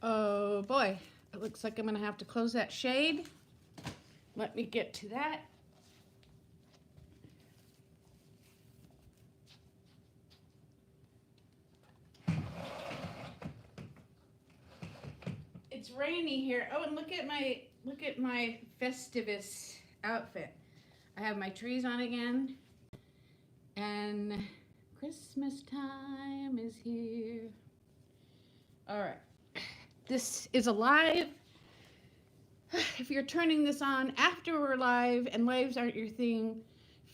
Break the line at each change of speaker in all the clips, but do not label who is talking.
Oh boy, it looks like I'm gonna have to close that shade. Let me get to that. It's rainy here. Oh, and look at my Festivus outfit. I have my trees on again, and Christmas time is here. All right, this is a live. If you're turning this on after we're live and lives aren't your thing,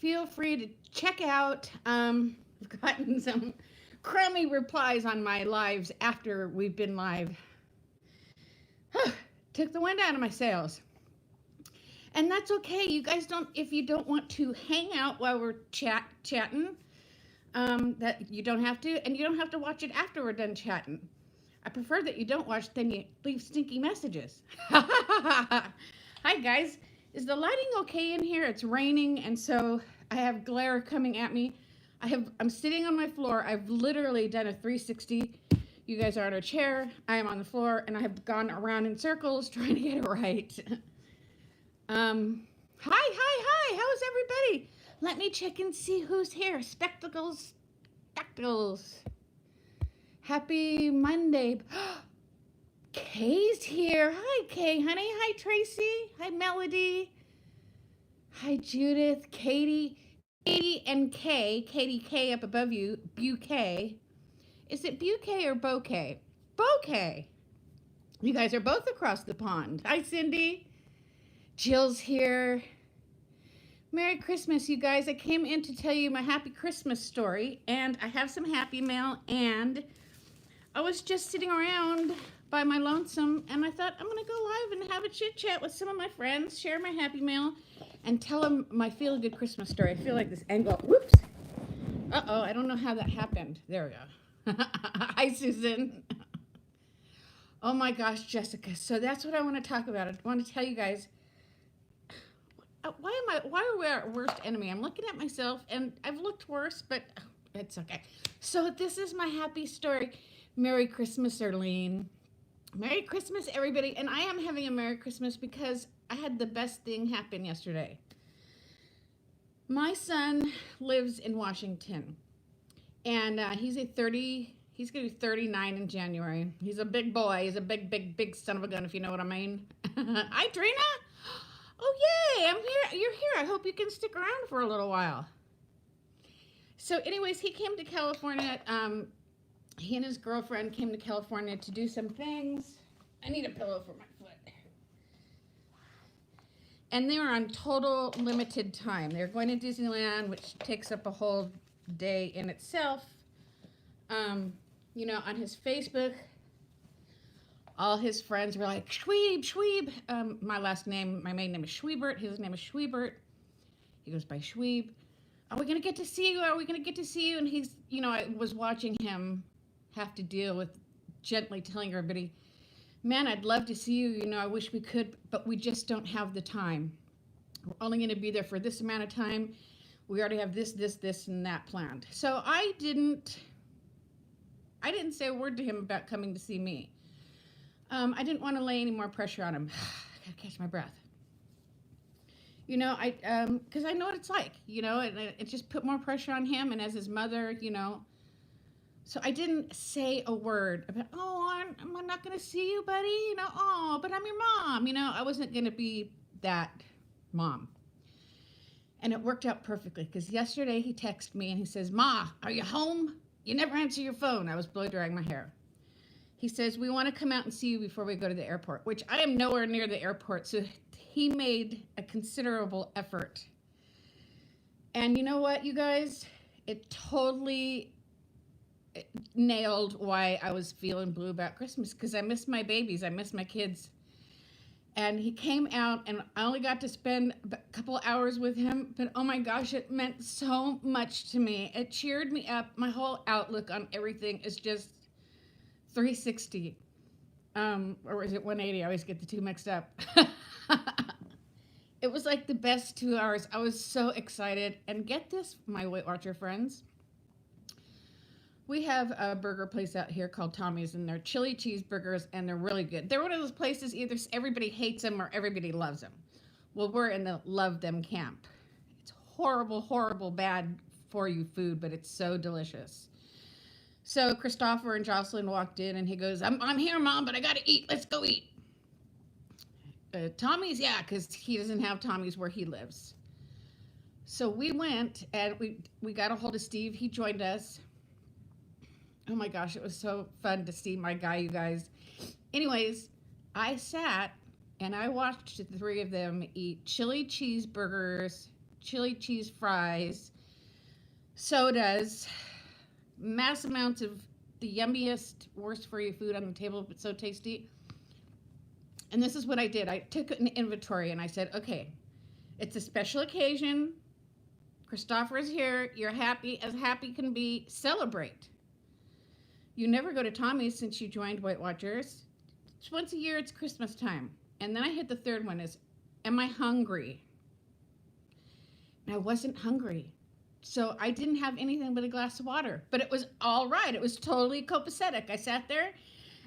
feel free to check out. I've gotten some crummy replies on my lives after we've been live. Took the wind out of my sails. And that's okay. You guys don't, if you don't want to hang out while we're chatting, that you don't have to, and you don't have to watch it after we're done chatting. I prefer that you don't watch, then you leave stinky messages. Hi guys, is the lighting okay in here? It's raining, and so I have glare coming at me. I'm sitting on my floor. I've literally done a 360. You guys are on a chair. I am on the floor, and I have gone around in circles trying to get it right. Hi. How's everybody? Let me check and see who's here. Spectacles. Happy Monday. Kay's here. Hi, Kay, honey. Hi, Tracy. Hi, Melody. Hi, Judith. Katie and Kay. Katie K up above you. Bouquet. Is it bouquet or bouquet? Bouquet. You guys are both across the pond. Hi, Cindy. Jill's here. Merry Christmas, you guys. I came in to tell you my happy Christmas story, and I have some happy mail, and I was just sitting around by my lonesome, and I thought I'm going to go live and have a chit-chat with some of my friends, share my happy mail, and tell them my feel-good Christmas story. I feel like this angle. Whoops. Uh-oh, I don't know how that happened. There we go. Hi, Susan. Oh my gosh, Jessica. So that's what I want to talk about. I want to tell you guys, why are we our worst enemy? I'm looking at myself, and I've looked worse, but it's okay. So this is my happy story. Merry Christmas, Erlene. Merry Christmas, everybody. And I am having a Merry Christmas because I had the best thing happen yesterday. My son lives in Washington, and he's going to be 39 in January. He's a big boy. He's a big son of a gun, if you know what I mean. Hi, Trina. Oh, yay, I'm here. You're here. I hope you can stick around for a little while. So anyways, he came to California. He and his girlfriend came to California to do some things. I need a pillow for my foot. And they were on total limited time. They're going to Disneyland, which takes up a whole day in itself. You know, on his Facebook, all his friends were like, Schweeb. My main name is Schwiebert. His name is Schwiebert. He goes by Schweeb. Are we going to get to see you? Are we going to get to see you? And he's, you know, I was watching him have to deal with gently telling everybody, man, I'd love to see you. You know, I wish we could, but we just don't have the time. We're only going to be there for this amount of time. We already have this, and that planned. So I didn't say a word to him about coming to see me. I didn't want to lay any more pressure on him. I gotta catch my breath. You know, because I know what it's like, you know, and it just put more pressure on him, and as his mother, you know. So I didn't say a word about, oh, I'm not going to see you, buddy, you know, oh, but I'm your mom, you know. I wasn't going to be that mom. And it worked out perfectly, because yesterday he texted me and he says, Ma, are you home? You never answer your phone. I was blow drying my hair. He says, we want to come out and see you before we go to the airport, which I am nowhere near the airport. So he made a considerable effort. And you know what, you guys? It totally nailed why I was feeling blue about Christmas, because I miss my babies. I miss my kids. And he came out, and I only got to spend a couple hours with him, but oh my gosh, it meant so much to me. It cheered me up. My whole outlook on everything is just 360, or is it 180? I always get the two mixed up. It was like the best 2 hours. I was so excited. And get this, my Weight Watcher friends. We have a burger place out here called Tommy's, and they're chili cheeseburgers, and they're really good. They're one of those places either everybody hates them or everybody loves them. Well, we're in the love them camp. It's horrible, horrible, bad for you food, but it's so delicious. So Christopher and Jocelyn walked in, and he goes, I'm here, Mom, but I got to eat. Let's go eat. Tommy's, yeah, because he doesn't have Tommy's where he lives. So we went, and we got a hold of Steve. He joined us. Oh my gosh, it was so fun to see my guy, you guys. Anyways, I sat and I watched the three of them eat chili cheeseburgers, chili cheese fries, sodas, mass amounts of the yummiest, worst for you food on the table, but so tasty. And this is what I did. I took an inventory and I said, okay, it's a special occasion. Christopher is here. You're happy as happy can be. Celebrate. You never go to Tommy's since you joined Weight Watchers. It's once a year, it's Christmas time. And then I hit the third one is, am I hungry? And I wasn't hungry. So I didn't have anything but a glass of water. But it was all right. It was totally copacetic. I sat there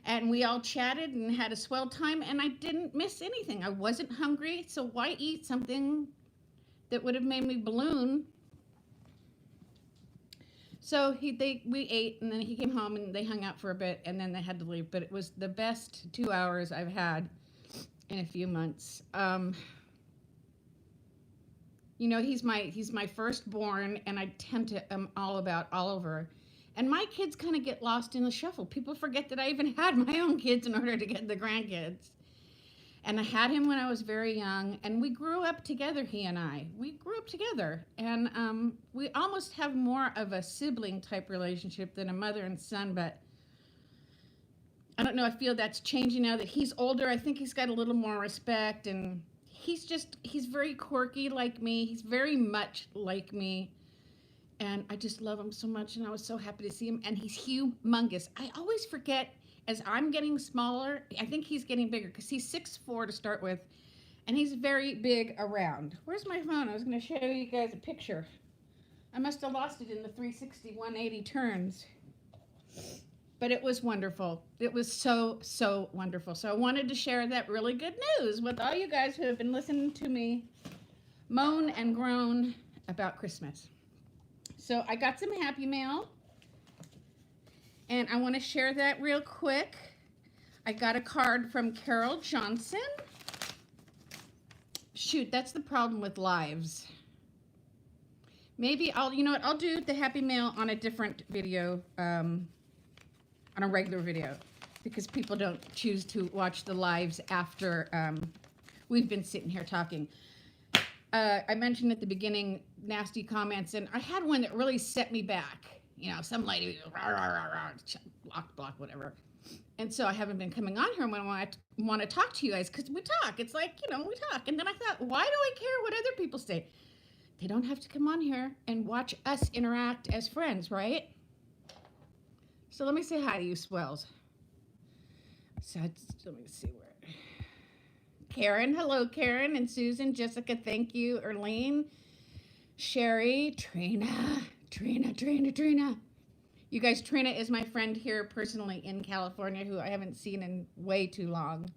and we all chatted and had a swell time, and I didn't miss anything. I wasn't hungry, so why eat something that would have made me balloon? So we ate, and then he came home, and they hung out for a bit, and then they had to leave. But it was the best 2 hours I've had in a few months. You know, he's my firstborn, and I tend to all over. And my kids kind of get lost in the shuffle. People forget that I even had my own kids in order to get the grandkids. And I had him when I was very young, and we grew up together, he and I. We grew up together, and we almost have more of a sibling-type relationship than a mother and son, but I don't know, I feel that's changing now that he's older. I think he's got a little more respect, and he's very quirky like me. He's very much like me, and I just love him so much, and I was so happy to see him, and he's humongous. I always forget, as I'm getting smaller, I think he's getting bigger because he's 6'4" to start with, and he's very big around. Where's my phone? I was going to show you guys a picture. I must have lost it in the 360, 180 turns. But it was wonderful. It was so, so wonderful. So I wanted to share that really good news with all you guys who have been listening to me moan and groan about Christmas. So I got some Happy Mail. And I want to share that real quick. I got a card from Carol Johnson. Shoot, that's the problem with lives. Maybe I'll do the Happy Mail on a different video, on a regular video, because people don't choose to watch the lives after we've been sitting here talking. I mentioned at the beginning nasty comments, and I had one that really set me back. You know, some lady, rah, rah, rah, rah, block, whatever. And so I haven't been coming on here when I want to talk to you guys, because we talk. It's like, you know, we talk. And then I thought, why do I care what other people say? They don't have to come on here and watch us interact as friends, right? So let me say hi to you swells. So let me see where. Karen, hello, Karen. And Susan, Jessica, thank you. Erlene, Sherry, Trina. You guys, Trina is my friend here personally in California who I haven't seen in way too long.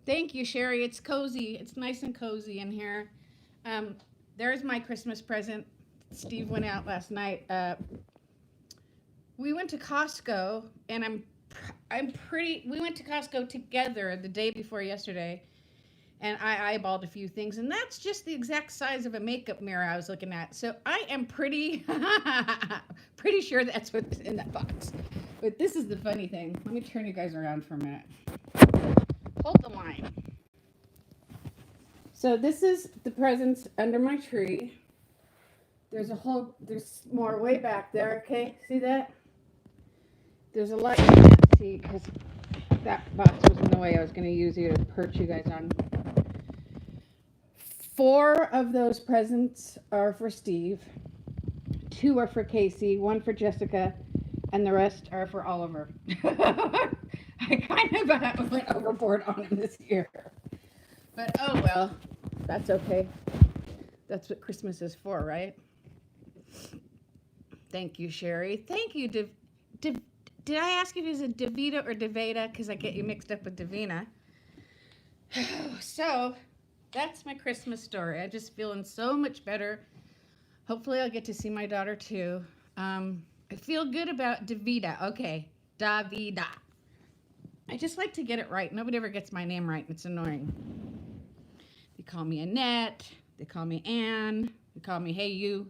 Thank you, Sherry. It's cozy. It's nice and cozy in here. There's my Christmas present. Steve went out last night. We went to Costco, and we went to Costco together the day before yesterday. And I eyeballed a few things, and that's just the exact size of a makeup mirror I was looking at. So I am pretty sure that's what's in that box. But this is the funny thing. Let me turn you guys around for a minute. Hold the line. So this is the presents under my tree. There's more way back there, okay? See that? There's a light you can't see because that box was in the way. I was going to use you to perch you guys on. 4 of those presents are for Steve, 2 are for Casey, 1 for Jessica, and the rest are for Oliver. I kind of went overboard on him this year. But oh well, that's okay. That's what Christmas is for, right? Thank you, Sherry. Thank you, did I ask if it's a Davita or Daveda? Because I get you mixed up with Davina. So that's my Christmas story. I'm just feeling so much better. Hopefully I'll get to see my daughter too. I feel good about Davida. Okay, Davida. I just like to get it right. Nobody ever gets my name right, and it's annoying. They call me Annette. They call me Anne. They call me Hey You.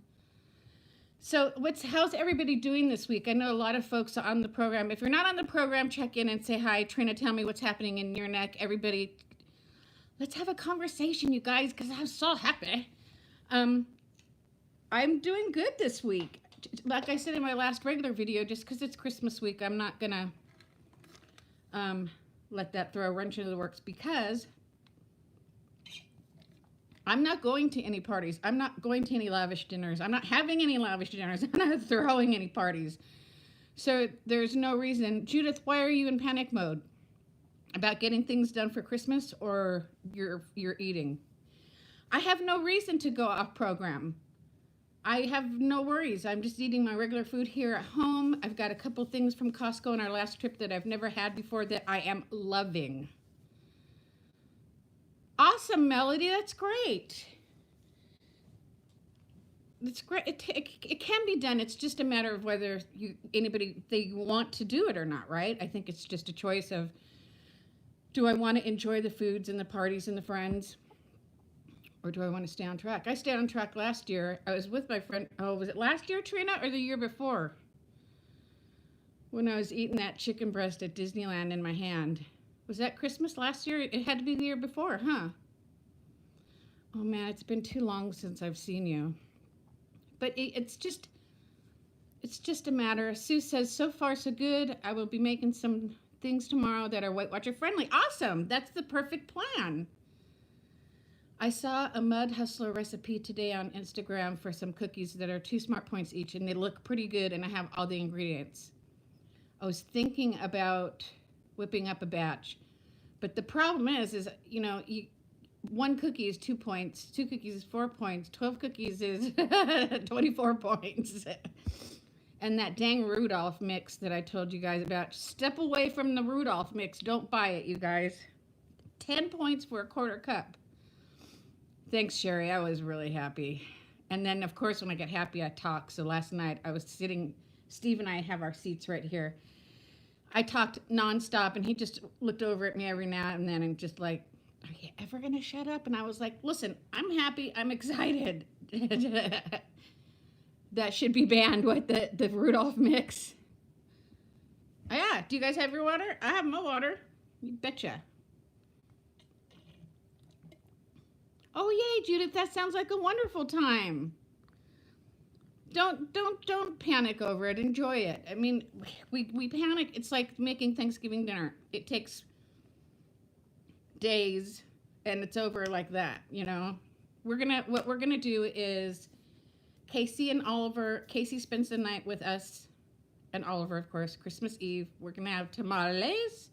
So how's everybody doing this week? I know a lot of folks are on the program. If you're not on the program, check in and say hi. Trina, tell me what's happening in your neck. Everybody, let's have a conversation, you guys, because I'm so happy. I'm doing good this week. Like I said in my last regular video, just because it's Christmas week, I'm not going to let that throw a wrench into the works, because I'm not going to any parties. I'm not going to any lavish dinners. I'm not having any lavish dinners. I'm not throwing any parties. So there's no reason. Judith, why are you in panic mode about getting things done for Christmas, or you're eating? I have no reason to go off program. I have no worries. I'm just eating my regular food here at home. I've got a couple things from Costco on our last trip that I've never had before that I am loving. Awesome, Melody. That's great. It's great. It can be done. It's just a matter of whether they want to do it or not, right? I think it's just a choice of, do I want to enjoy the foods and the parties and the friends, or do I want to stay on track? I stayed on track last year. I was with my friend. Oh, was it last year, Trina, or the year before? When I was eating that chicken breast at Disneyland in my hand. Was that Christmas last year? It had to be the year before, huh? Oh man, it's been too long since I've seen you. But it's just a matter. Sue says, so far so good. I will be making some things tomorrow that are Weight Watcher friendly. Awesome. That's the perfect plan. I saw a Mud Hustler recipe today on Instagram for some cookies that are 2 smart points each, and they look pretty good, and I have all the ingredients. I was thinking about whipping up a batch, but the problem is one cookie is 2 points, 2 cookies is 4 points, 12 cookies is 24 points. And that dang Rudolph mix that I told you guys about, step away from the Rudolph mix. Don't buy it, you guys. 10 points for a 1/4 cup. Thanks, Sherry. I was really happy. And then, of course, when I get happy, I talk. So last night I was sitting, Steve and I have our seats right here. I talked nonstop, and he just looked over at me every now and then and just like, are you ever going to shut up? And I was like, listen, I'm happy. I'm excited. That should be banned, what, the Rudolph mix. Oh, yeah. Do you guys have your water? I have my water. You betcha. Oh, yay, Judith. That sounds like a wonderful time. Don't panic over it. Enjoy it. I mean, we panic. It's like making Thanksgiving dinner. It takes days, and it's over like that, you know. What we're gonna do is Casey and Oliver. Casey spends the night with us, and Oliver, of course, Christmas Eve. We're gonna have tamales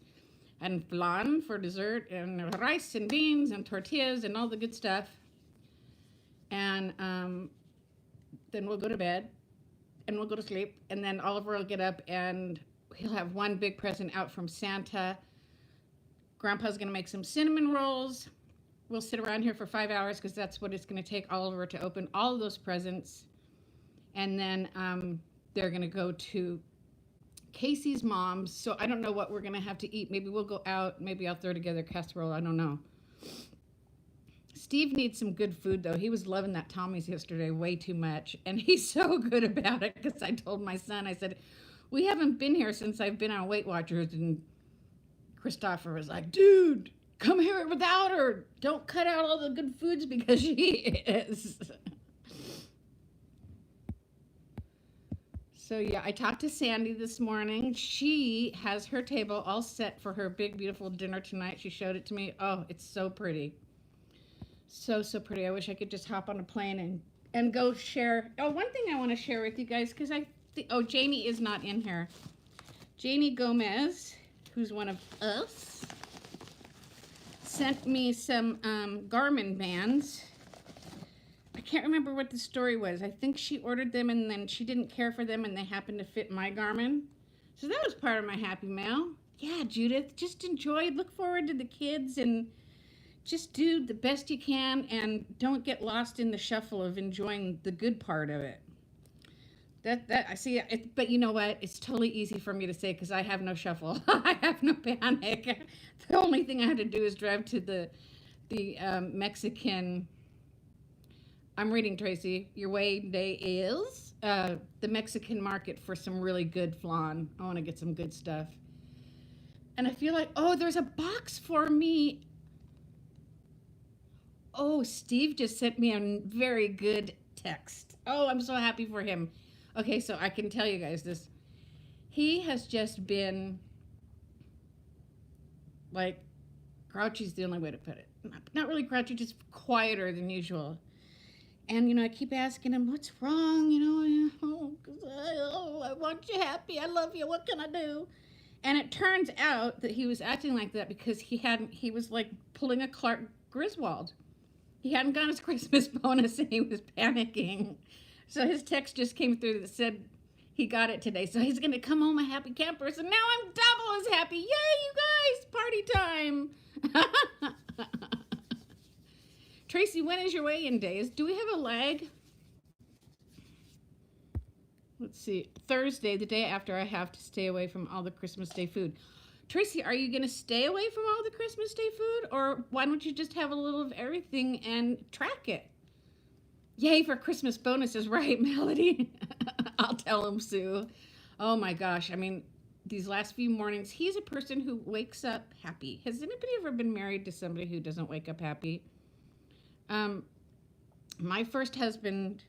and flan for dessert, and rice and beans and tortillas and all the good stuff. And then we'll go to bed, and we'll go to sleep, and then Oliver will get up, and he'll have one big present out from Santa. Grandpa's going to make some cinnamon rolls. We'll sit around here for 5 hours, because that's what it's going to take Oliver to open all of those presents. And then they're going to go to Casey's mom's. So I don't know what we're going to have to eat. Maybe we'll go out. Maybe I'll throw together casserole. I don't know. Steve needs some good food, though. He was loving that Tommy's yesterday way too much. And he's so good about it, because I told my son, I said, we haven't been here since I've been on Weight Watchers. And Christopher was like, dude, come here without her. Don't cut out all the good foods, because she is. So, yeah, I talked to Sandy this morning. She has her table all set for her big, beautiful dinner tonight. She showed it to me. Oh, it's so pretty. So pretty. I wish I could just hop on a plane and go share. Oh, one thing I want to share with you guys, because Janie is not in here. Janie Gomez, who's one of us, sent me some Garmin bands. I can't remember what the story was. I think she ordered them, and then she didn't care for them, and they happened to fit my Garmin. So that was part of my happy mail. Yeah, Judith, just enjoy, look forward to the kids, and just do the best you can, and don't get lost in the shuffle of enjoying the good part of it. That I see it, but you know what? It's totally easy for me to say because I have no shuffle. I have no panic. The only thing I have to do is drive to the Mexican. I'm reading, Tracy. Your way day is the Mexican market for some really good flan. I want to get some good stuff. And I feel like, oh, there's a box for me. Oh, Steve just sent me a very good text. Oh, I'm so happy for him. Okay, so I can tell you guys this. He has just been like, grouchy's the only way to put it. Not really grouchy, just quieter than usual. And, I keep asking him, what's wrong? I want you happy. I love you. What can I do? And it turns out that he was acting like that because he was like pulling a Clark Griswold. He hadn't gotten his Christmas bonus and he was panicking. So his text just came through that said he got it today. So he's going to come home a happy camper. So now I'm double as happy. Yay, you guys, party time. Tracy, when is your weigh-in day? Do we have a lag? Let's see. Thursday, the day after I have to stay away from all the Christmas Day food. Tracy, are you going to stay away from all the Christmas Day food? Or why don't you just have a little of everything and track it? Yay for Christmas bonuses, right, Melody? I'll tell him, Sue. Oh my gosh. I mean, these last few mornings, he's a person who wakes up happy. Has anybody ever been married to somebody who doesn't wake up happy? My first husband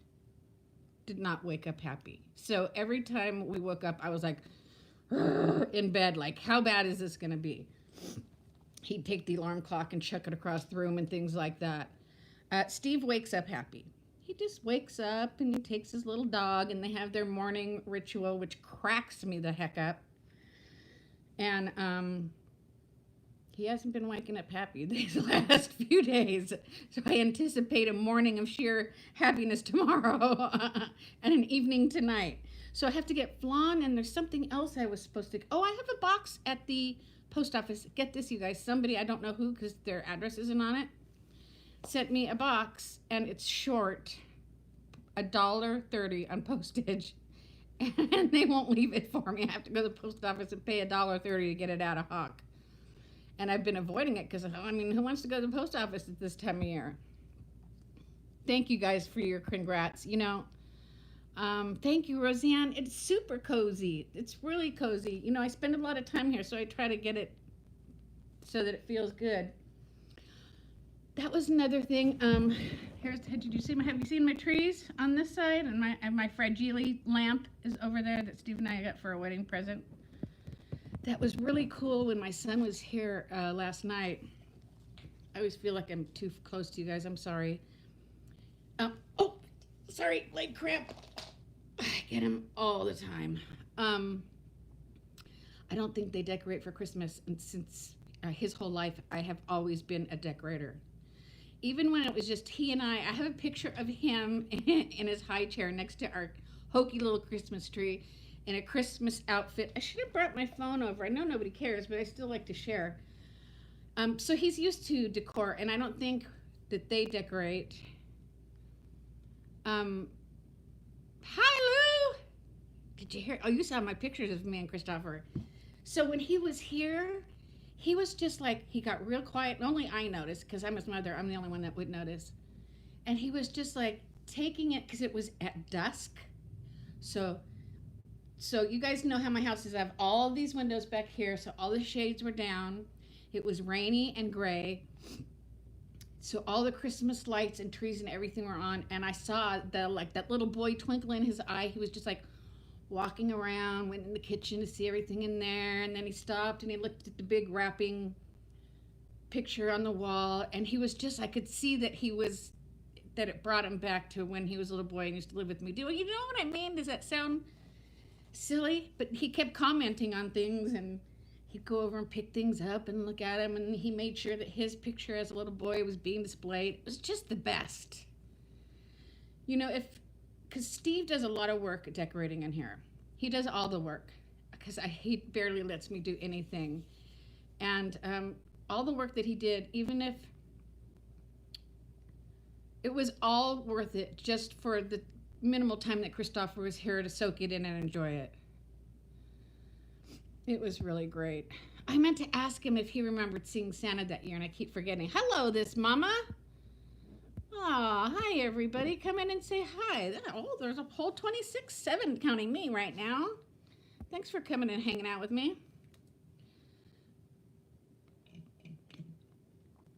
did not wake up happy. So every time we woke up, I was like, in bed, like, how bad is this going to be? He'd take the alarm clock and chuck it across the room and things like that. Steve wakes up happy. He just wakes up and he takes his little dog and they have their morning ritual, which cracks me the heck up. And he hasn't been waking up happy these last few days. So I anticipate a morning of sheer happiness tomorrow and an evening tonight. So I have to get flan, and there's something else I was supposed to. Oh, I have a box at the post office. Get this, you guys. Somebody, I don't know who because their address isn't on it, sent me a box, and it's short $1.30 on postage. And they won't leave it for me. I have to go to the post office and pay $1.30 to get it out of Hawk. And I've been avoiding it because, I mean, who wants to go to the post office at this time of year? Thank you guys for your congrats. Thank you, Roseanne. It's super cozy. It's really cozy. I spend a lot of time here, so I try to get it so that it feels good. That was another thing. Have you seen my trees on this side? And my fragile lamp is over there that Steve and I got for a wedding present. That was really cool when my son was here last night. I always feel like I'm too close to you guys. I'm sorry. Sorry, leg cramp. I get him all the time. I don't think they decorate for Christmas. And since his whole life, I have always been a decorator. Even when it was just he and I have a picture of him in his high chair next to our hokey little Christmas tree in a Christmas outfit. I should have brought my phone over. I know nobody cares, but I still like to share. So he's used to decor, and I don't think that they decorate. Hi, Lou! Did you hear? Oh, you saw my pictures of me and Christopher. So when he was here, he was just like, he got real quiet. And only I noticed, because I'm his mother. I'm the only one that would notice. And he was just like taking it, because it was at dusk. So you guys know how my house is. I have all these windows back here, so all the shades were down. It was rainy and gray. So all the Christmas lights and trees and everything were on, and I saw that little boy twinkle in his eye. He was just like walking around, went in the kitchen to see everything in there, and then he stopped and he looked at the big wrapping picture on the wall, and he was just, I could see that it brought him back to when he was a little boy and used to live with me. You know what I mean? Does that sound silly? But he kept commenting on things, and he'd go over and pick things up and look at them, and he made sure that his picture as a little boy was being displayed. It was just the best. Because Steve does a lot of work decorating in here. He does all the work. because he barely lets me do anything. And all the work that he did, even if it was all worth it just for the minimal time that Christopher was here to soak it in and enjoy it. It was really great. I meant to ask him if he remembered seeing Santa that year, and I keep forgetting. Hello, this mama. Oh, hi, everybody. Come in and say hi. Oh, there's a whole 26, 7 counting me right now. Thanks for coming and hanging out with me.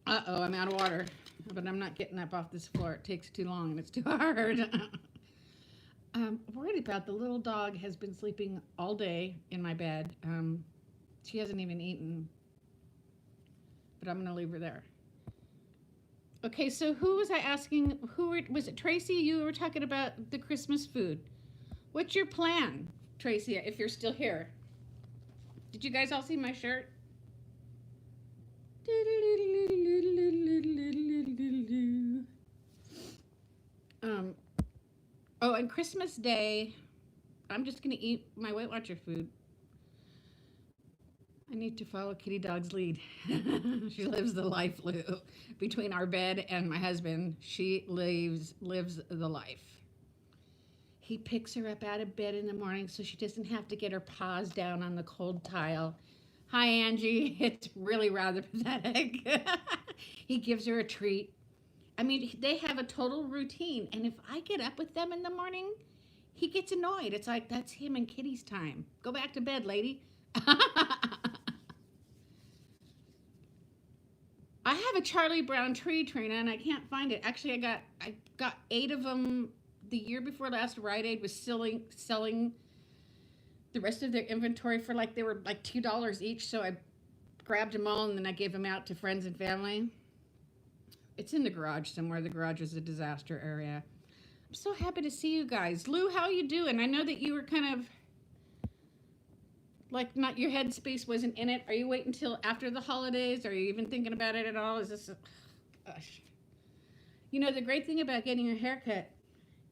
Uh-oh, I'm out of water. But I'm not getting up off this floor. It takes too long and it's too hard. I'm worried about the little dog has been sleeping all day in my bed. She hasn't even eaten. But I'm going to leave her there. Okay, so who was I asking? Was it Tracy? You were talking about the Christmas food. What's your plan, Tracy, if you're still here? Did you guys all see my shirt? Oh, and Christmas Day, I'm just going to eat my Weight Watcher food. I need to follow Kitty Dog's lead. She lives the life, Lou. Between our bed and my husband, she lives the life. He picks her up out of bed in the morning so she doesn't have to get her paws down on the cold tile. Hi, Angie. It's really rather pathetic. He gives her a treat. I mean, they have a total routine. And if I get up with them in the morning, he gets annoyed. It's like, that's him and Kitty's time. Go back to bed, lady. I have a Charlie Brown tree, Trina, and I can't find it. Actually, I got 8 of them the year before last. Rite Aid was selling the rest of their inventory for they were like $2 each. So I grabbed them all and then I gave them out to friends and family. It's in the garage somewhere. The garage is a disaster area. I'm so happy to see you guys. Lou, how are you doing? I know that you were kind of not your headspace wasn't in it. Are you waiting until after the holidays? Are you even thinking about it at all? Is this gosh. You know, the great thing about getting your hair cut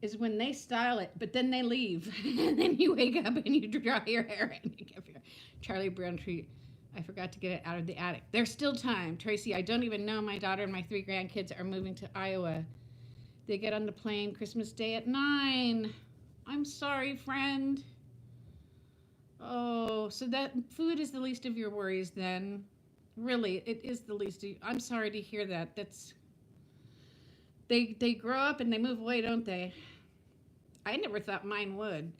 is when they style it, but then they leave. And then you wake up and you dry your hair and you give your Charlie Brown tree. I forgot to get it out of the attic. There's still time. Tracy, I don't even know. My daughter and my 3 grandkids are moving to Iowa. They get on the plane Christmas Day at 9. I'm sorry, friend. Oh, so that food is the least of your worries then. Really, it is the least of, I'm sorry to hear that. They grow up and they move away, don't they? I never thought mine would,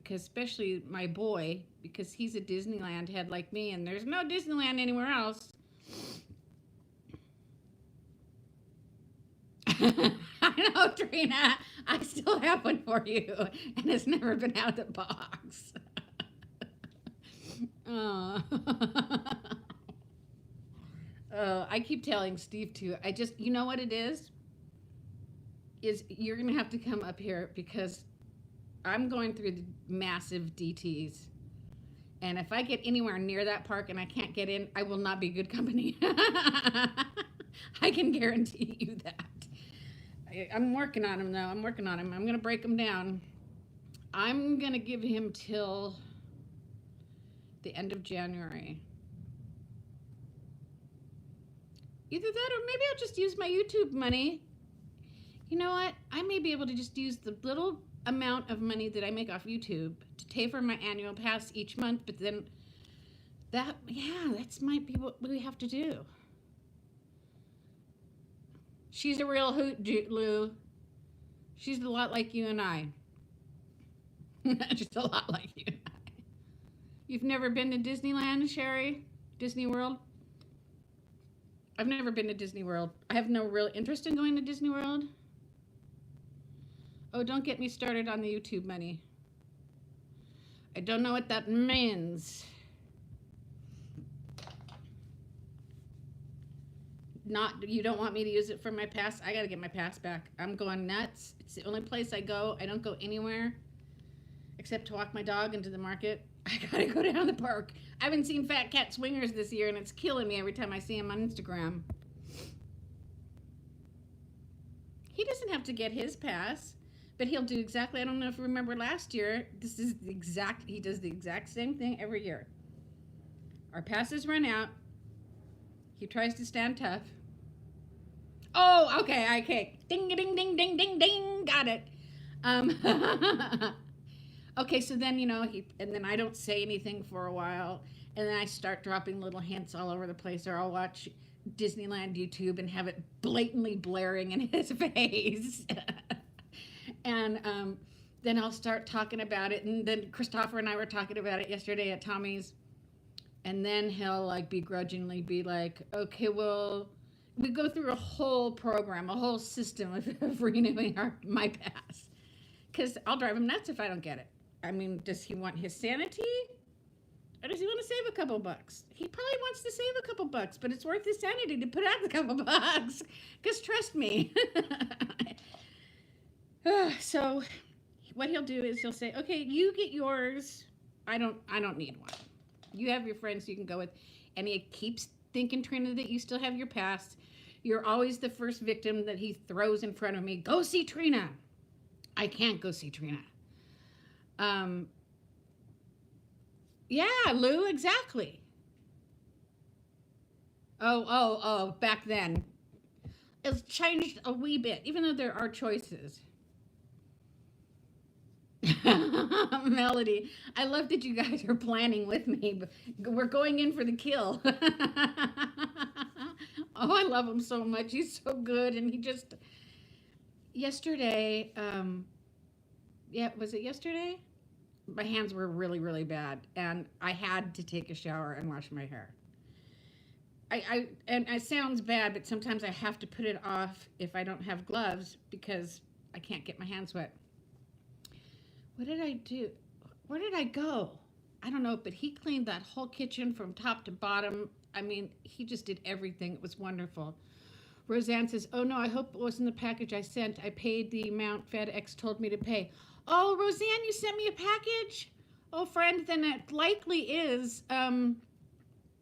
especially my boy, because he's a Disneyland head like me, and there's no Disneyland anywhere else. I know, Trina. I still have one for you, and it's never been out of the box. Oh. I keep telling Steve too. You know what it is you're going to have to come up here because I'm going through the massive DTs. And if I get anywhere near that park and I can't get in, I will not be good company. I can guarantee you that. I'm working on him, though. I'm working on him. I'm going to break him down. I'm going to give him till the end of January. Either that or maybe I'll just use my YouTube money. You know what? I may be able to just use the little amount of money that I make off YouTube to pay for my annual pass each month, but then that might be what we have to do. She's a real hoot, Lou. She's a lot like you and I. Just a lot like you and I. You've never been to Disneyland, Sherry? Disney World? I've never been to Disney World. I have no real interest in going to Disney World. Oh, don't get me started on the YouTube money. I don't know what that means. You don't want me to use it for my pass? I gotta get my pass back. I'm going nuts. It's the only place I go. I don't go anywhere except to walk my dog into the market. I gotta go down the park. I haven't seen Fat Cat Swingers this year, and it's killing me every time I see him on Instagram. He doesn't have to get his pass. But he'll do exactly, I don't know if you remember last year, he does the exact same thing every year. Our passes run out. He tries to stand tough. Oh, okay, okay. Ding, ding, ding, ding, ding, ding. Got it. Um, okay, so then, and then I don't say anything for a while. And then I start dropping little hints all over the place, or I'll watch Disneyland YouTube and have it blatantly blaring in his face. And then I'll start talking about it. And then Christopher and I were talking about it yesterday at Tommy's. And then he'll like begrudgingly be like, okay, well, we go through a whole program, a whole system of renewing my pass. Because I'll drive him nuts if I don't get it. I mean, does he want his sanity? Or does he want to save a couple bucks? He probably wants to save a couple bucks, but it's worth his sanity to put out a couple bucks. Because trust me. So what he'll do is he'll say, okay, you get yours. I don't need one. You have your friends you can go with. And he keeps thinking, Trina, that you still have your pass. You're always the first victim that he throws in front of me. Go see Trina. I can't go see Trina. Yeah, Lou, exactly. Oh, back then. It's changed a wee bit, even though there are choices. Melody, I love that you guys are planning with me. But we're going in for the kill. Oh, I love him so much. He's so good. And he just, yesterday, yeah, was it yesterday? My hands were really, really bad. And I had to take a shower and wash my hair. And it sounds bad, but sometimes I have to put it off if I don't have gloves because I can't get my hands wet. What did I do? Where did I go? I don't know, but he cleaned that whole kitchen from top to bottom. I mean, he just did everything. It was wonderful. Roseanne says, oh no, I hope it wasn't the package I sent. I paid the amount FedEx told me to pay. Oh, Roseanne, you sent me a package? Oh, friend, then it likely is,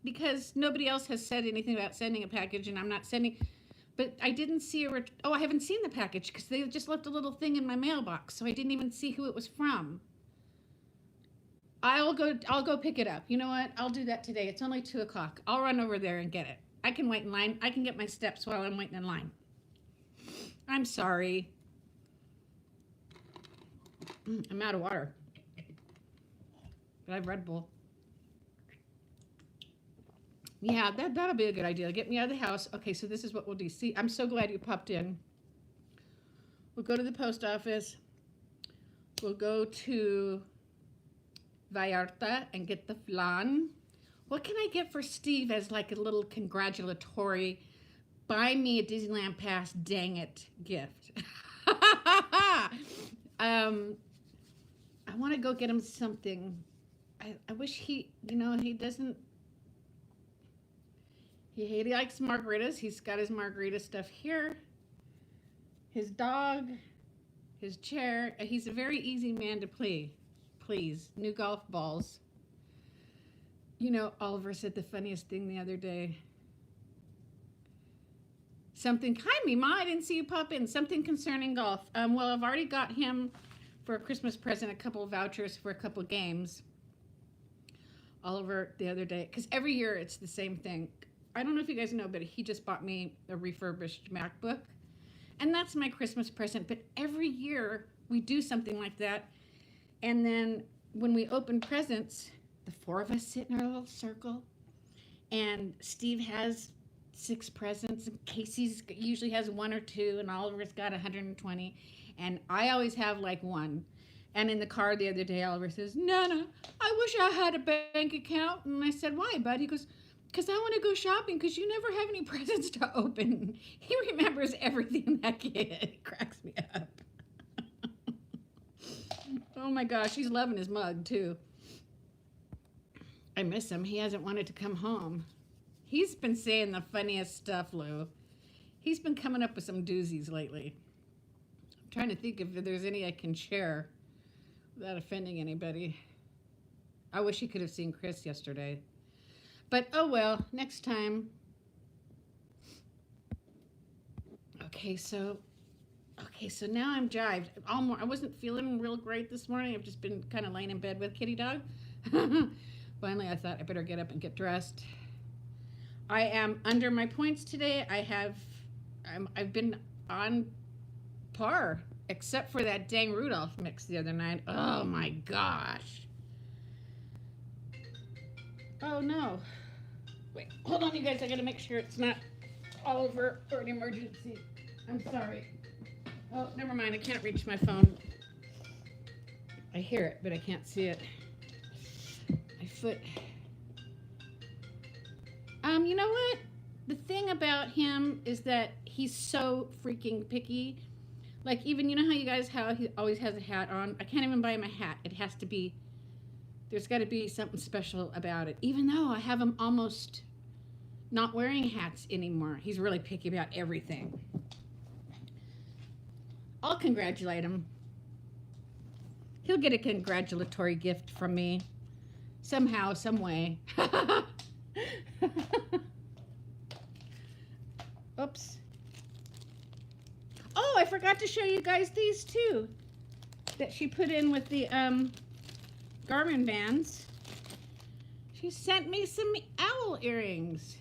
because nobody else has said anything about sending a package, and I'm not sending. But I didn't see I haven't seen the package because they just left a little thing in my mailbox, so I didn't even see who it was from. I'll go pick it up. You know what? I'll do that today. It's only 2:00. I'll run over there and get it. I can wait in line. I can get my steps while I'm waiting in line. I'm sorry. I'm out of water. But I have Red Bull. Yeah, that'll be a good idea. Get me out of the house. Okay, so this is what we'll do. See, I'm so glad you popped in. We'll go to the post office. We'll go to Vallarta and get the flan. What can I get for Steve as like a little congratulatory, buy me a Disneyland pass, dang it, gift? I want to go get him something. I wish he doesn't. He likes margaritas. He's got his margarita stuff here. His dog, his chair. He's a very easy man to please. New golf balls. Oliver said the funniest thing the other day. Something, hi Mima, I didn't see you pop in. Something concerning golf. Well, I've already got him for a Christmas present a couple of vouchers for a couple of games. Oliver the other day, because every year it's the same thing. I don't know if you guys know, but he just bought me a refurbished MacBook. And that's my Christmas present. But every year we do something like that. And then when we open presents, the four of us sit in our little circle. And Steve has 6 presents. And Casey's usually has 1 or 2. And Oliver's got 120. And I always have like 1. And in the car the other day, Oliver says, Nana, I wish I had a bank account. And I said, why, bud? He goes, because I want to go shopping because you never have any presents to open. He remembers everything, that kid. It cracks me up. Oh my gosh, he's loving his mug too. I miss him. He hasn't wanted to come home. He's been saying the funniest stuff, Lou. He's been coming up with some doozies lately. I'm trying to think if there's any I can share without offending anybody. I wish he could have seen Chris yesterday. But, oh well, next time. Okay, so Okay, so now I'm jived. I wasn't feeling real great this morning. I've just been kind of laying in bed with kitty dog. Finally, I thought I better get up and get dressed. I am under my points today. I've been on par, except for that dang Rudolph mix the other night. Oh my gosh. Oh no. Wait, hold on, you guys. I gotta make sure it's not all over for an emergency. I'm sorry. Oh, never mind. I can't reach my phone. I hear it, but I can't see it. My foot. You know what? The thing about him is that he's so freaking picky. Like, even, you know how he always has a hat on? I can't even buy him a hat. It has to be, there's got to be something special about it. Even though I have him almost not wearing hats anymore. He's really picky about everything. I'll congratulate him. He'll get a congratulatory gift from me. Somehow, some way. Oops. Oh, I forgot to show you guys these too. That she put in with the Garmin bands. She sent me some owl earrings.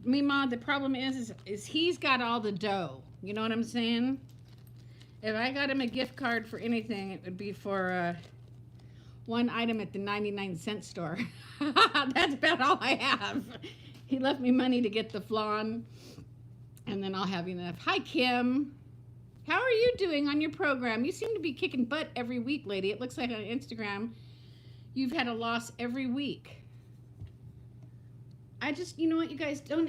Mima, the problem is he's got all the dough. You know what I'm saying? If I got him a gift card for anything, it would be for one item at the 99-cent store. That's about all I have. He left me money to get the flan, and then I'll have enough. Hi, Kim. How are you doing on your program? You seem to be kicking butt every week, lady. It looks like on Instagram you've had a loss every week. I just, you know what, you guys, don't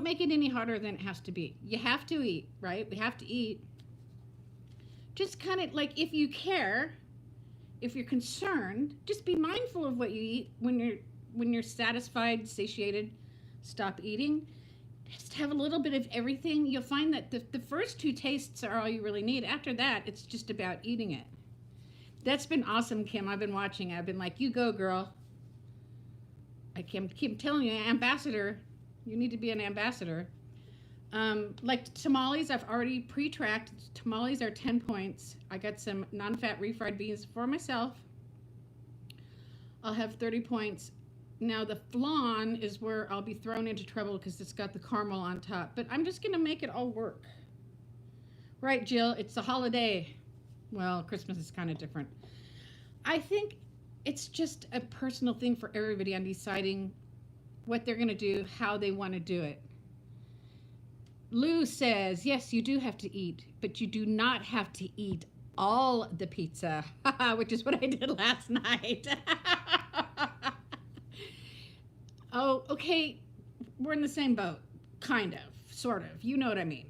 make it any harder than it has to be. You have to eat, right? We have to eat. Just kind of like, if you care, if you're concerned, just be mindful of what you eat. When you're satisfied, satiated, stop eating. Just have a little bit of everything. You'll find that the first two tastes are all you really need. After that, it's just about eating it. That's been awesome, Kim. I've been watching. I've been like, you go, girl. I keep telling you, ambassador. You need to be an ambassador. Like tamales, I've already pre-tracked. Tamales are 10 points. I got some non-fat refried beans for myself. I'll have 30 points. Now the flan is where I'll be thrown into trouble because it's got the caramel on top. But I'm just going to make it all work. Right, Jill? It's a holiday. Well, Christmas is kind of different. I think it's just a personal thing for everybody on deciding what they're going to do, how they want to do it. Lou says, yes, you do have to eat, but you do not have to eat all the pizza, which is what I did last night. Oh, okay, we're in the same boat, kind of, sort of, you know what I mean.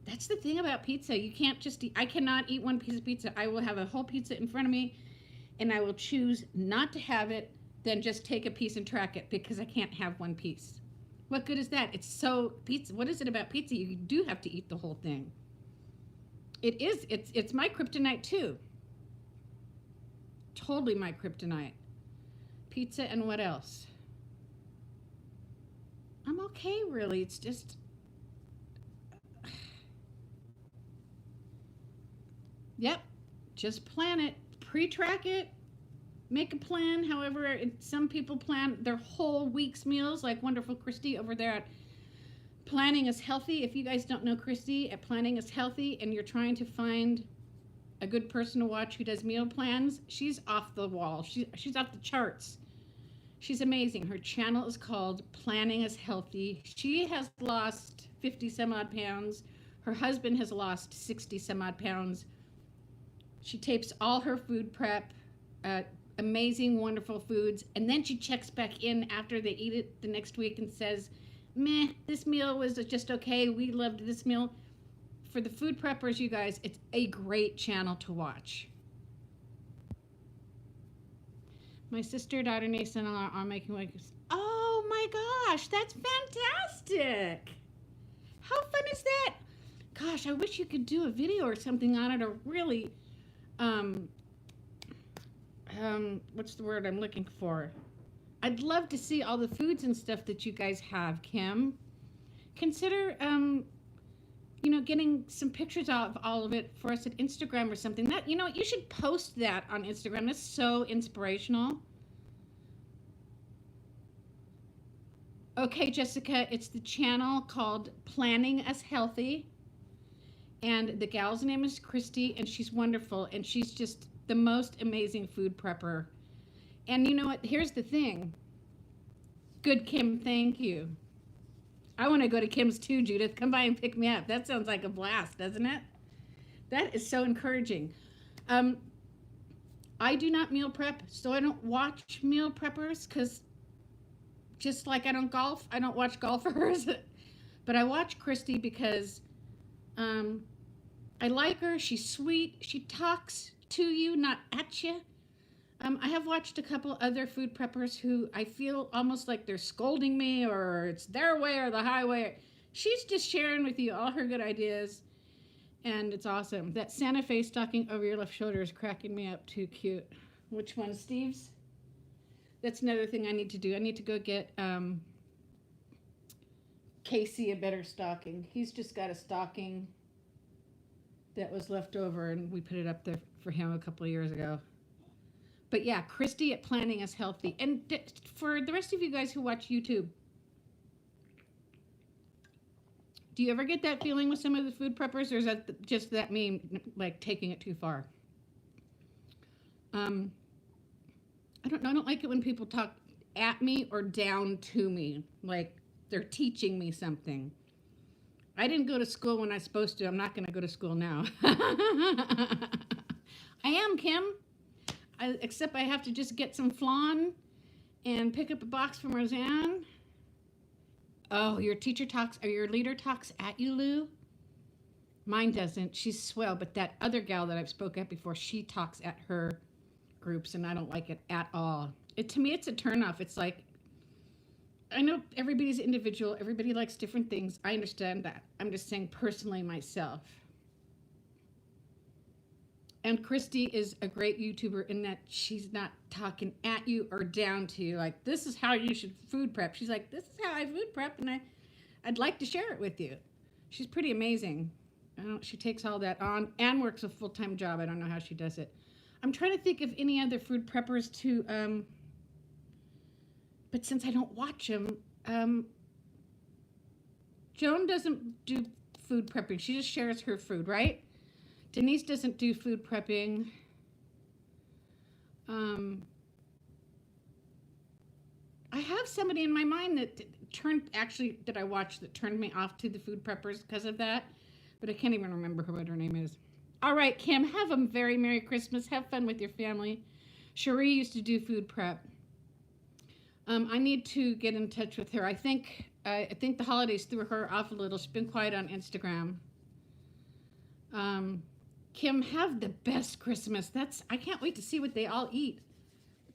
That's the thing about pizza. You can't just eat. I cannot eat one piece of pizza. I will have a whole pizza in front of me, and I will choose not to have it, then just take a piece and track it because I can't have one piece. What good is that? It's so pizza. What is it about pizza? You do have to eat the whole thing. It is. It's my kryptonite too. Totally my kryptonite. Pizza and what else? I'm okay, really. It's just. Yep, just plan it, pre-track it, make a plan. However, some people plan their whole week's meals, like wonderful Christy over there at Planning is Healthy. If you guys don't know Christy at Planning is Healthy and you're trying to find a good person to watch who does meal plans, she's off the wall. She's off the charts. She's amazing. Her channel is called Planning is Healthy. She has lost 50 some odd pounds. Her husband has lost 60 some odd pounds. She tapes all her food prep, amazing, wonderful foods, and then she checks back in after they eat it the next week and says, meh, this meal was just okay. We loved this meal. For the food preppers, you guys, it's a great channel to watch. My sister, daughter, niece, and son-in-law are making wakes. Oh my gosh, that's fantastic. How fun is that? Gosh, I wish you could do a video or something on it, or really, what's the word I'm looking for? I'd love to see all the foods and stuff that you guys have, Kim. Consider, getting some pictures of all of it for us at Instagram or something. That, you should post that on Instagram. That's so inspirational. Okay, Jessica, it's the channel called Planning Us Healthy. And the gal's name is Christy, and she's wonderful. And she's just the most amazing food prepper. And you know what? Here's the thing. Good, Kim, thank you. I want to go to Kim's too, Judith. Come by and pick me up. That sounds like a blast, doesn't it? That is so encouraging. I do not meal prep, so I don't watch meal preppers because just like I don't golf, I don't watch golfers. But I watch Christy because I like her. She's sweet. She talks to you, not at you. I have watched a couple other food preppers who I feel almost like they're scolding me or it's their way or the highway. She's just sharing with you all her good ideas, and it's awesome. That Santa Fe stocking over your left shoulder is cracking me up. Too cute. Which one, Steve's? That's another thing I need to do. I need to go get Casey a better stocking. He's just got a stocking that was left over, and we put it up there for him a couple of years ago. But yeah, Christy at Planning Us Healthy. And for the rest of you guys who watch YouTube, do you ever get that feeling with some of the food preppers, or is that just that me, like, taking it too far? I don't know. I don't like it when people talk at me or down to me, like they're teaching me something. I didn't go to school when I was supposed to. I'm not going to go to school now. I am, Kim. Except I have to just get some flan and pick up a box from Roseanne. Oh, your teacher talks, or your leader talks at you, Lou? Mine doesn't. She's swell, but that other gal that I've spoke at before, she talks at her groups, and I don't like it at all. To me, it's a turnoff. It's like, I know everybody's individual. Everybody likes different things. I understand that. I'm just saying personally myself. And Christy is a great YouTuber in that she's not talking at you or down to you. Like, this is how you should food prep. She's like, this is how I food prep, and I'd like to share it with you. She's pretty amazing. She takes all that on and works a full-time job. I don't know how she does it. I'm trying to think of any other food preppers to, but since I don't watch them, Joan doesn't do food prepping. She just shares her food, right? Denise doesn't do food prepping. I have somebody in my mind that that I watched that turned me off to the food preppers because of that, but I can't even remember what her name is. All right, Kim, have a very Merry Christmas. Have fun with your family. Cherie used to do food prep. I need to get in touch with her. I think the holidays threw her off a little. She's been quiet on Instagram. Kim, have the best Christmas. I can't wait to see what they all eat.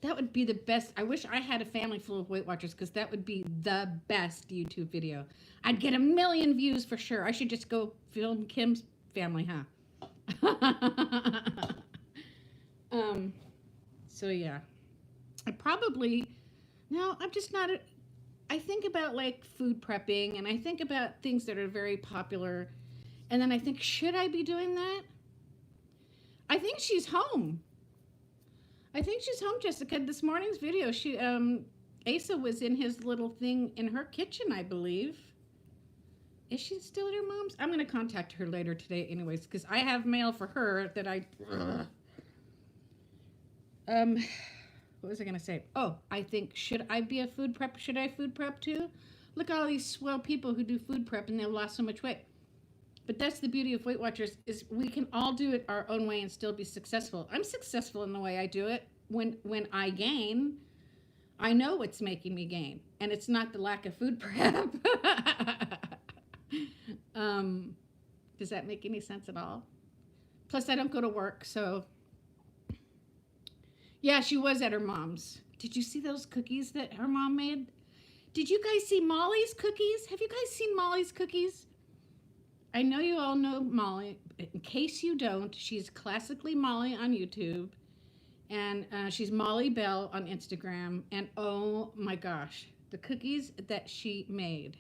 That would be the best. I wish I had a family full of Weight Watchers, because that would be the best YouTube video. I'd get 1 million views for sure. I should just go film Kim's family, huh? So yeah. I'm just not, I think about like food prepping, and I think about things that are very popular, and then I think, should I be doing that? I think she's home. Jessica. This morning's video, Asa was in his little thing in her kitchen, I believe. Is she still at her mom's? I'm going to contact her later today anyways, because I have mail for her that what was I going to say? Oh, I think, should I be a food prep? Should I food prep too? Look at all these swell people who do food prep and they've lost so much weight. But that's the beauty of Weight Watchers, is we can all do it our own way and still be successful. I'm successful in the way I do it. When I gain, I know what's making me gain, and it's not the lack of food prep. Does that make any sense at all? Plus, I don't go to work, so... Yeah, she was at her mom's. Did you see those cookies that her mom made? Did you guys see Molly's cookies? Have you guys seen Molly's cookies? I know you all know Molly. In case you don't, she's Classically Molly on YouTube. And she's Molly Bell on Instagram. And oh my gosh, the cookies that she made.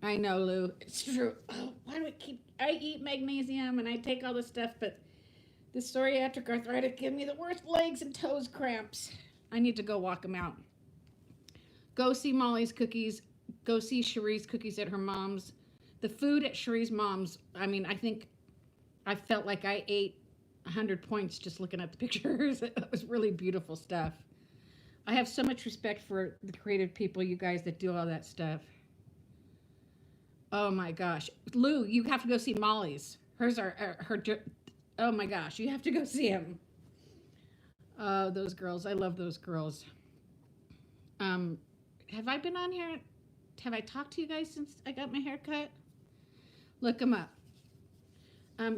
I know, Lou. It's true. Oh, why do I eat magnesium and I take all this stuff, but this psoriatic arthritis gives me the worst legs and toes cramps. I need to go walk them out. Go see Molly's cookies. Go see Cherie's cookies at her mom's. The food at Cherie's mom's, I mean, I think I felt like I ate 100 points just looking at the pictures. It was really beautiful stuff. I have so much respect for the creative people, you guys, that do all that stuff. Oh my gosh. Lou, you have to go see Molly's. Hers are her. Oh my gosh, you have to go see them. Oh, those girls. I love those girls. Have I been on here? Have I talked to you guys since I got my hair cut? Look them up.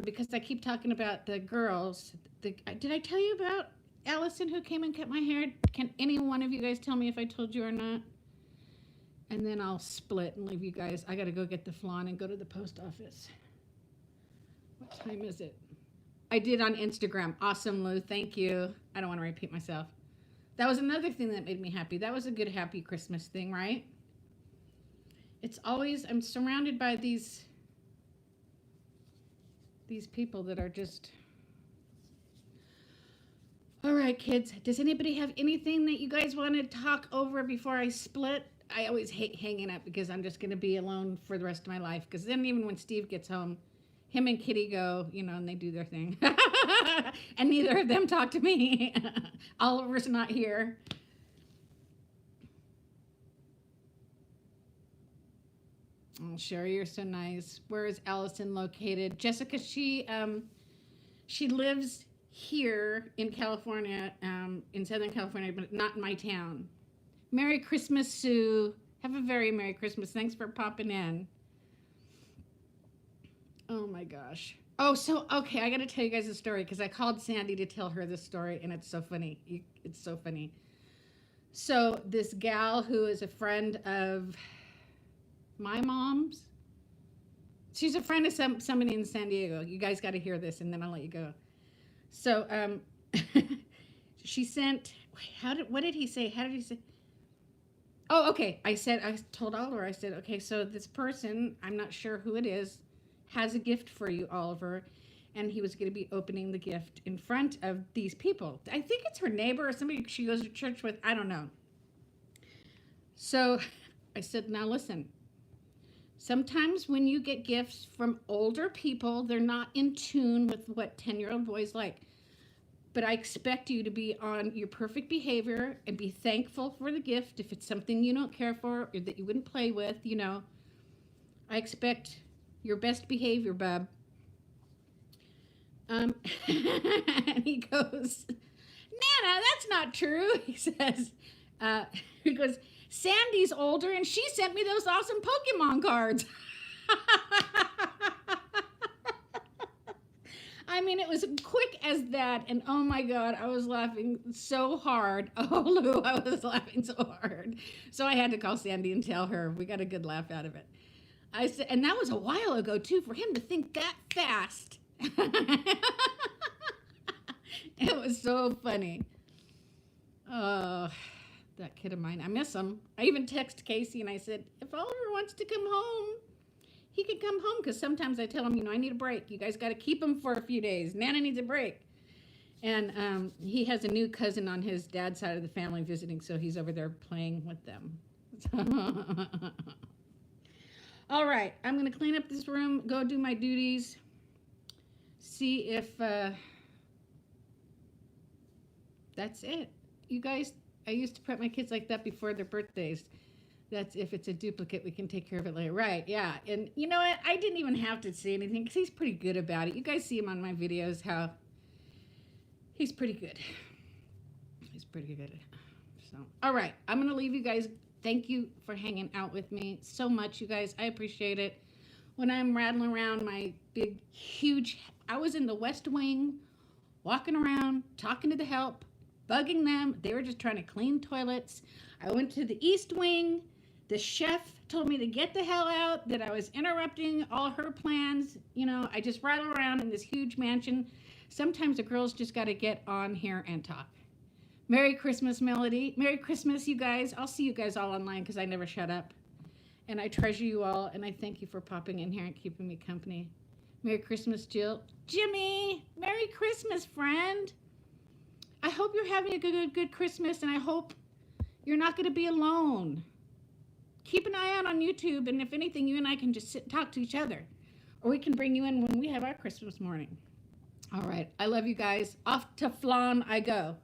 Because I keep talking about the girls. Did I tell you about Allison who came and cut my hair? Can any one of you guys tell me if I told you or not? And then I'll split and leave you guys. I got to go get the flan and go to the post office. What time is it? I did on Instagram. Awesome, Lou. Thank you. I don't want to repeat myself. That was another thing that made me happy. That was a good, happy Christmas thing, right? It's always, I'm surrounded by these people that are just... All right, kids. Does anybody have anything that you guys want to talk over before I split? I always hate hanging up because I'm just going to be alone for the rest of my life. Because then even when Steve gets home, him and Kitty go, and they do their thing. And neither of them talk to me. Oliver's not here. Oh, Sherry, you're so nice. Where is Allison located? Jessica, she lives here in California, in Southern California, but not in my town. Merry Christmas, Sue. Have a very Merry Christmas. Thanks for popping in. Oh my gosh. Oh, so, okay, I got to tell you guys a story because I called Sandy to tell her this story, and it's so funny. It's so funny. So this gal who is a friend of my mom's, she's a friend of somebody in San Diego. You guys got to hear this, and then I'll let you go. So she sent, what did he say? How did he say? Oh, okay. I told Oliver, I said, okay, so this person, I'm not sure who it is, has a gift for you, Oliver. And he was going to be opening the gift in front of these people. I think it's her neighbor or somebody she goes to church with. I don't know. So I said, now listen, sometimes when you get gifts from older people, they're not in tune with what 10-year-old boys like. But I expect you to be on your perfect behavior and be thankful for the gift. If it's something you don't care for or that you wouldn't play with, I expect your best behavior, bub. And he goes, Nana, that's not true. He says, he goes, Sandy's older and she sent me those awesome Pokemon cards. I mean, it was quick as that, and oh my God, I was laughing so hard. Oh, Lou, I was laughing so hard. So I had to call Sandy and tell her. We got a good laugh out of it. I said, and that was a while ago, too, for him to think that fast. It was so funny. Oh, that kid of mine. I miss him. I even texted Casey, and I said, if Oliver wants to come home, he could come home, because sometimes I tell him, I need a break. You guys got to keep him for a few days. Nana needs a break. And he has a new cousin on his dad's side of the family visiting, so he's over there playing with them. All right, I'm going to clean up this room, go do my duties, see if that's it. You guys, I used to prep my kids like that before their birthdays. That's if it's a duplicate, we can take care of it later. Right, yeah. And you know what? I didn't even have to say anything because he's pretty good about it. You guys see him on my videos, how he's pretty good. He's pretty good. So, all right. I'm going to leave you guys. Thank you for hanging out with me so much, you guys. I appreciate it. When I'm rattling around my big, huge... I was in the West Wing, walking around, talking to the help, bugging them. They were just trying to clean toilets. I went to the East Wing. The chef told me to get the hell out, that I was interrupting all her plans. You know, I just rattle around in this huge mansion. Sometimes the girls just got to get on here and talk. Merry Christmas, Melody. Merry Christmas, you guys. I'll see you guys all online because I never shut up. And I treasure you all, and I thank you for popping in here and keeping me company. Merry Christmas, Jill. Jimmy, Merry Christmas, friend. I hope you're having a good Christmas, and I hope you're not going to be alone. Keep an eye out on YouTube, and if anything, you and I can just sit and talk to each other. Or we can bring you in when we have our Christmas morning. All right. I love you guys. Off to Flan I go.